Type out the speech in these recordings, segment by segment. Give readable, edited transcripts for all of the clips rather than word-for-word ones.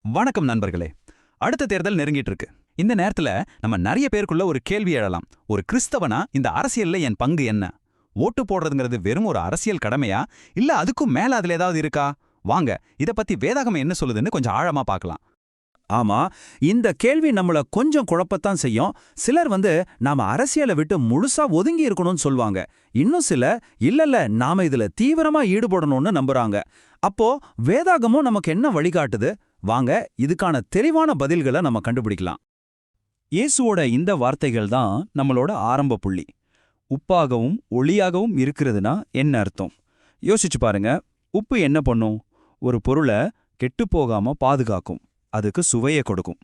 வணக்கம் நண்பர்களே. அடுத்த தேர்தல் நெருங்கிட்டு இருக்கு. இந்த நேரத்துல நம்ம நிறைய பேருக்குள்ள ஒரு கேள்வி எழலாம். ஒரு கிறிஸ்தவனா இந்த அரசியல்ல என் பங்கு என்ன? ஓட்டு போடுறதுங்கிறது வெறும் ஒரு அரசியல் கடமையா, இல்ல அதுக்கும் மேல அதுல ஏதாவது இருக்கா? வாங்க, இத பத்தி வேதாகமம் என்ன சொல்லுதுன்னு கொஞ்சம் ஆழமா பார்க்கலாம். ஆமா, இந்த கேள்வி நம்மள கொஞ்சம் குழப்பத்தான் செய்யும். சிலர் நாம அரசியலை விட்டு முழுசா ஒதுங்கி இருக்கணும்னு சொல்வாங்க. இன்னும் சில இல்ல நாம இதுல தீவிரமா ஈடுபடணும்னு நம்புறாங்க. அப்போ வேதாகமும் நமக்கு என்ன வழிகாட்டுது? வாங்க, இதுக்கான தெளிவான பதில்களை நம்ம கண்டுபிடிக்கலாம். இயேசுவோட இந்த வார்த்தைகள் தான் நம்மளோட ஆரம்ப புள்ளி. உப்பாகவும் ஒளியாகவும் இருக்கிறதுனா என்ன அர்த்தம்? யோசிச்சு பாருங்க. உப்பு என்ன பண்ணும்? ஒரு பொருளை கெட்டுப்போகாம பாதுகாக்கும், அதுக்கு சுவையை கொடுக்கும்.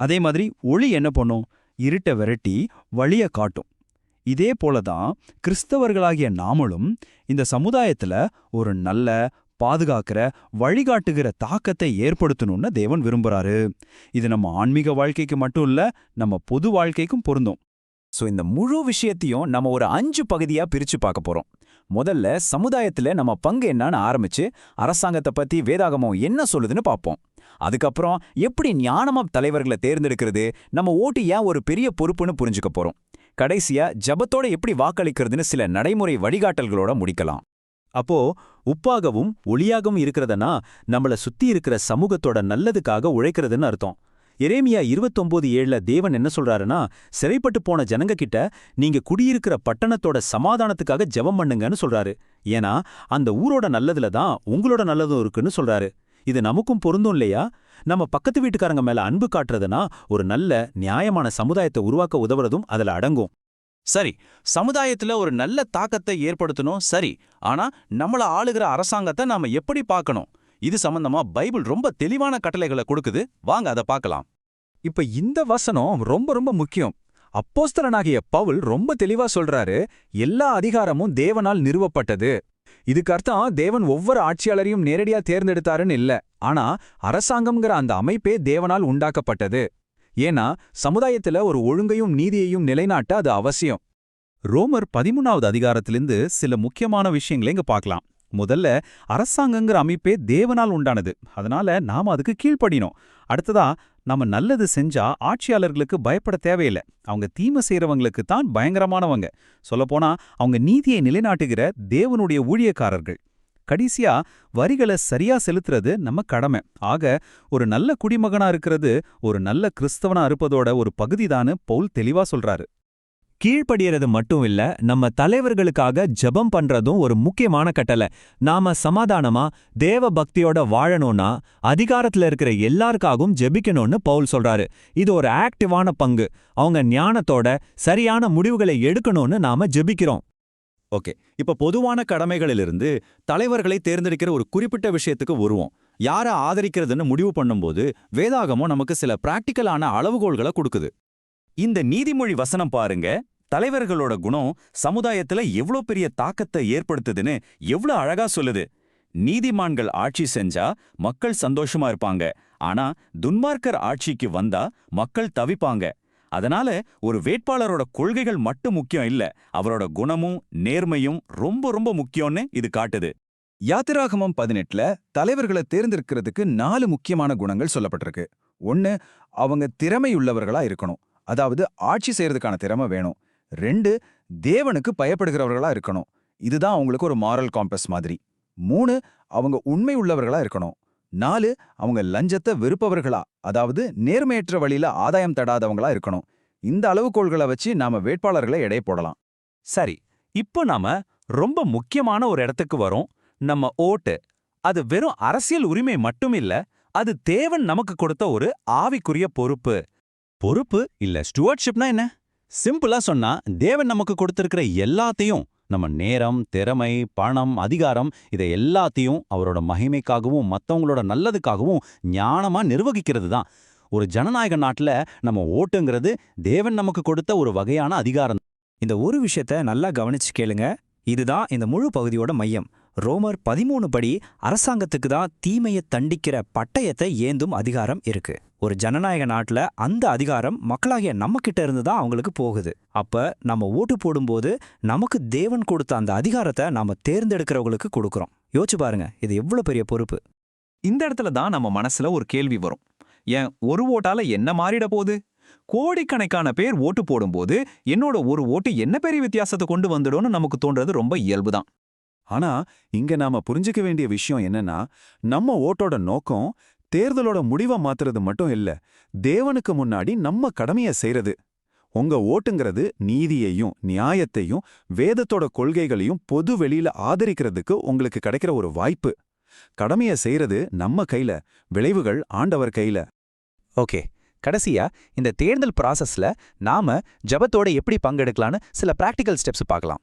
அதே மாதிரி ஒளி என்ன பண்ணும்? இருட்டை விரட்டி வழிய காட்டும். இதே போலதான் கிறிஸ்தவர்களாகிய நாமளும் இந்த சமுதாயத்துல ஒரு நல்ல பாதுகாக்கிற வழிகாட்டுகிற தாக்கத்தை ஏற்படுத்தணும்னு தேவன் விரும்புறாரு. இது நம்ம ஆன்மீக வாழ்க்கைக்கு மட்டும் இல்ல, நம்ம பொது வாழ்க்கைக்கும் பொருந்தும். இந்த முழு விஷயத்தையும் நம்ம ஒரு 5 பகுதியா பிரிச்சு பார்க்க போறோம். முதல்ல சமுதாயத்துல நம்ம பங்கு என்னன்னு ஆரம்பிச்சு அரசாங்கத்தை பத்தி வேதாகமம் என்ன சொல்லுதுன்னு பார்ப்போம். அதுக்கப்புறம் எப்படி ஞானமா தலைவர்களை தேர்ந்தெடுக்கிறது, நம்ம ஓட்டு ஏன் ஒரு பெரிய பொறுப்புன்னு புரிஞ்சுக்க போறோம். கடைசியா ஜபத்தோட எப்படி வாக்களிக்கிறதுன்னு சில நடைமுறை வழிகாட்டல்களோட முடிக்கலாம். அப்போ உப்பாகவும் ஒளியாகவும் இருக்கிறதுனா நம்மள சுத்தி இருக்கிற சமூகத்தோட நல்லதுக்காக உழைக்கிறதுன்னு அர்த்தம். எரேமியா 29:7 தேவன் என்ன சொல்றாருன்னா, சிறைப்பட்டு போன ஜனங்க கிட்ட நீங்க குடியிருக்கிற பட்டணத்தோட சமாதானத்துக்காக ஜெபம் பண்ணுங்கன்னு சொல்றாரு. ஏன்னா அந்த ஊரோட நல்லதுல தான் உங்களோட நல்லதும் இருக்குன்னு சொல்றாரு. இது நமக்கும் பொருந்தும் இல்லையா? நம்ம பக்கத்து வீட்டுக்காரங்க மேல அன்பு காட்டுறதுனா ஒரு நல்ல நியாயமான சமுதாயத்தை உருவாக்க உதவுறதும் அதுல அடங்கும். சரி, சமுதாயத்துல ஒரு நல்ல தாக்கத்தை ஏற்படுத்தணும். சரி, ஆனா நம்மள ஆளுகிற அரசாங்கத்தை நாம எப்படி பார்க்கணும்? இது சம்பந்தமா பைபிள் ரொம்ப தெளிவான கட்டளைகளை கொடுக்குது. வாங்க அதை பார்க்கலாம். இப்ப இந்த வசனம் ரொம்ப ரொம்ப முக்கியம். அப்போஸ்தலனாகிய பவுல் ரொம்ப தெளிவா சொல்றாரு, எல்லா அதிகாரமும் தேவனால் நிறுவப்பட்டது. இதுக்கு அர்த்தம் தேவன் ஒவ்வொரு ஆட்சியாளரையும் நேரடியா தேர்ந்தெடுத்தாருன்னு இல்ல, ஆனா அரசாங்கம்ங்கிற அந்த அமைப்பே தேவனால் உண்டாக்கப்பட்டது. ஏன்னா சமுதாயத்துல ஒரு ஒழுங்கையும் நீதியையும் நிலைநாட்ட அது அவசியம். ரோமர் 13வது அதிகாரத்திலிருந்து சில முக்கியமான விஷயங்களை இங்க பார்க்கலாம். முதல்ல, அரசாங்கங்கிற அமைப்பே தேவனால் உண்டானது, அதனால நாம அதுக்கு கீழ்ப்படினோம். அடுத்ததா, நாம நல்லது செஞ்சா ஆட்சியாளர்களுக்கு பயப்பட தேவையில்லை. அவங்க தீமை செய்யறவங்களுக்கு தான் பயங்கரமானவங்க. சொல்லப்போனா அவங்க நீதியை நிலைநாட்டுகிற தேவனுடைய ஊழியக்காரர்கள். கடைசியா, வரிகளை சரியா செலுத்துறது நம்ம கடமை. ஆக ஒரு நல்ல குடிமகனா இருக்கிறது ஒரு நல்ல கிறிஸ்தவனா இருப்பதோட ஒரு பகுதிதான்னு பவுல் தெளிவா சொல்றாரு. கீழ்ப்படியறது மட்டும் இல்ல, நம்ம தலைவர்களுக்காக ஜெபம் பண்றதும் ஒரு முக்கியமான கட்டளை. நாம சமாதானமா தேவ பக்தியோட வாழணும்னா அதிகாரத்துல இருக்கிற எல்லாருக்காகவும் ஜெபிக்கணும்னு பவுல் சொல்றாரு. இது ஒரு ஆக்டிவான பங்கு. அவங்க ஞானத்தோட சரியான முடிவுகளை எடுக்கணும்னு நாம ஜெபிக்கிறோம். ஓகே, இப்ப பொதுவான கடமைகளிலிருந்து தலைவர்களை தேர்ந்தெடுக்கிற ஒரு குறிப்பிட்ட விஷயத்துக்கு வருவோம். யாரை ஆதரிக்கிறதுன்னு முடிவு பண்ணும்போது வேதாகமம் நமக்கு சில பிராக்டிக்கலான அளவுகோல்களை கொடுக்குது. இந்த நீதிமொழி வசனம் பாருங்க. தலைவர்களோட குணம் சமுதாயத்துல எவ்வளோ பெரிய தாக்கத்தை ஏற்படுத்துதுன்னு எவ்வளோ அழகா சொல்லுது. நீதிமான்கள் ஆட்சி செஞ்சா மக்கள் சந்தோஷமா இருப்பாங்க, ஆனா துன்மார்க்கர் ஆட்சிக்கு வந்தா மக்கள் தவிப்பாங்க. அதனால ஒரு வேட்பாளரோட கொள்கைகள் மட்டும் முக்கியம் இல்ல, அவரோட குணமும் நேர்மையும் ரொம்ப ரொம்ப முக்கியம்னு இது காட்டுது. யாத்திராகமம் 18ல தலைவர்களை தேர்ந்தெடுக்கிறதுக்கு 4 முக்கியமான குணங்கள் சொல்லப்பட்டிருக்கு. 1, அவங்க திறமையுள்ளவர்களா இருக்கணும், அதாவது ஆட்சி செய்யறதுக்கான திறமை வேணும். 2, தேவனுக்கு பயப்படுகிறவர்களா இருக்கணும், இதுதான் அவங்களுக்கு ஒரு மாரல் காம்பஸ் மாதிரி. 3, அவங்க உண்மை உள்ளவர்களா இருக்கணும். 4, அவங்க லஞ்சத்தை வெறுப்பவர்களா, அதாவது நேர்மையற்ற வழியில ஆதாயம் தடாதவங்களா இருக்கணும். இந்த அளவுகோள்களை வச்சு நாம வேட்பாளர்களை எடை போடலாம். சரி, இப்போ நாம ரொம்ப முக்கியமான ஒரு இடத்துக்கு வரோம். நம்ம ஓட்டு. அது வெறும் அரசியல் உரிமை மட்டும் இல்ல, அது தேவன் நமக்கு கொடுத்த ஒரு ஆவிக்குரிய பொறுப்பு. பொறுப்பு இல்ல ஸ்டுவர்ட்ஷிப்னா என்ன? சிம்பிளா சொன்னா, தேவன் நமக்கு கொடுத்திருக்கிற எல்லாத்தையும், நம்ம நேரம், திறமை, பணம், அதிகாரம், இதை எல்லாத்தையும் அவரோட மகிமைக்காகவும் மத்தவங்களோட நல்லதுக்காகவும் ஞானமா நிர்வகிக்கிறது தான். ஒரு ஜனநாயக நாட்டுல நம்ம ஓட்டுங்கிறது தேவன் நமக்கு கொடுத்த ஒரு வகையான அதிகாரம். இந்த ஒரு விஷயத்த நல்லா கவனிச்சு கேளுங்க. இதுதான் இந்த முழு பகுதியோட மையம். ரோமர் 13 படி அரசாங்கத்துக்கு தான் தீமையை தண்டிக்கிற பட்டயத்தை ஏந்தும் அதிகாரம் இருக்கு. ஒரு ஜனநாயக நாட்டுல அந்த அதிகாரம் மக்களாகிய நம்ம கிட்ட இருந்து தான் அவங்களுக்கு போகுது. அப்ப நம்ம ஓட்டு போடும்போது நமக்கு தேவன் கொடுத்த அந்த அதிகாரத்தை நாம தேர்ந்தெடுக்கிறவங்களுக்கு கொடுக்கறோம். யோசிச்சு பாருங்க, இது எவ்வளவு பெரிய பொறுப்பு. இந்த இடத்துல தான் நம்ம மனசுல ஒரு கேள்வி வரும். என் ஒரு ஓட்டால என்ன மாறிட போகுது? கோடிக்கணக்கான பேர் ஓட்டு போடும்போது என்னோட ஒரு ஓட்டு என்ன பெரிய வித்தியாசத்தை கொண்டு வந்துடும்னு நமக்கு தோன்றது ரொம்ப இயல்புதான். ஆனா இங்க நாம புரிஞ்சுக்க வேண்டிய விஷயம் என்னன்னா, நம்ம ஓட்டோட நோக்கம் தேர்தலோட முடிவை மாத்துறது மட்டும் இல்ல, தேவனுக்கு முன்னாடி நம்ம கடமைய செய்யறது. உங்க ஓட்டுங்கிறது நீதியையும் நியாயத்தையும் வேதத்தோட கொள்கைகளையும் பொது வெளியில ஆதரிக்கிறதுக்கு உங்களுக்கு கிடைக்கிற ஒரு வாய்ப்பு. கடமைய செய்யறது நம்ம கையில, விளைவுகள் ஆண்டவர் கையில. ஓகே, கடைசியா இந்த தேர்தல் ப்ராசஸ்ல நாம ஜெபத்தோட எப்படி பங்கெடுக்கலான்னு சில பிராக்டிக்கல் ஸ்டெப்ஸ் பார்க்கலாம்.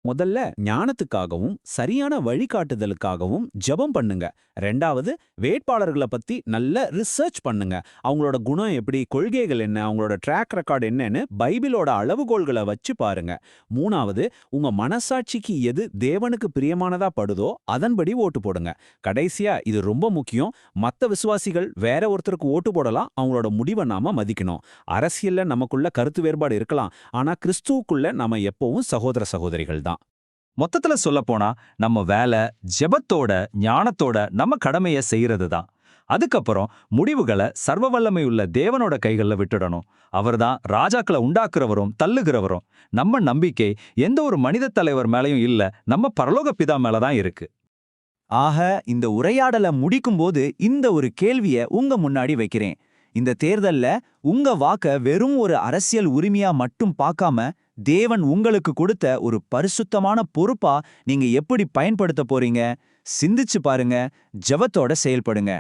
முதல்ல ஞானத்துக்காகவும் சரியான வழிகாட்டுதலுக்காகவும் ஜெபம் பண்ணுங்க. ரெண்டாவது, வேட்பாளர்களை பத்தி நல்ல ரிசர்ச் பண்ணுங்க. அவங்களோட குணம் எப்படி, கொள்கைகள் என்ன, அவங்களோட ட்ராக் ரெக்கார்ட் என்னன்னு பைபிளோட அளவுகோல்களை வச்சு பாருங்க. மூணாவது, உங்க மனசாட்சிக்கு எது தேவனுக்கு பிரியமானதா படுதோ அதன்படி ஓட்டு போடுங்க. கடைசியா, இது ரொம்ப முக்கியம், மத்த விசுவாசிகள் வேற ஒருத்தருக்கு ஓட்டு போடலாம், அவங்களோட முடிவை நாம மதிக்கணும். அரசியல்ல நமக்குள்ள கருத்து வேறுபாடு இருக்கலாம், ஆனா கிறிஸ்துவுக்குள்ள நாம எப்பவும் சகோதர சகோதரிகள் தான். மொத்தத்துல சொல்லப்போனா நம்ம வேலை ஜெபத்தோட ஞானத்தோட நம்ம கடமைய செய்யறது தான். அதுக்கப்புறம் முடிவுகளை சர்வ வல்லமையுள்ள தேவனோட கைகள்ல விட்டுடணும். அவர்தான் ராஜாக்களை உண்டாக்குறவரும் தள்ளுகிறவரும். நம்ம நம்பிக்கை எந்த ஒரு மனித தலைவர் மேலயும் இல்ல, நம்ம பரலோக பிதா மேலதான் இருக்கு. ஆக, இந்த உரையாடலை முடிக்கும்போது இந்த ஒரு கேள்வியை உங்க முன்னாடி வைக்கிறேன். இந்த தேர்தல்ல உங்க வாக்க வெறும் ஒரு அரசியல் உரிமையா மட்டும் பார்க்காம, தேவன் உங்களுக்கு கொடுத்த ஒரு பரிசுத்தமான பொறுப்பா நீங்க எப்படி பயன்படுத்த போறீங்க? சிந்திச்சு பாருங்க, ஜெபத்தோட செயல்படுங்க.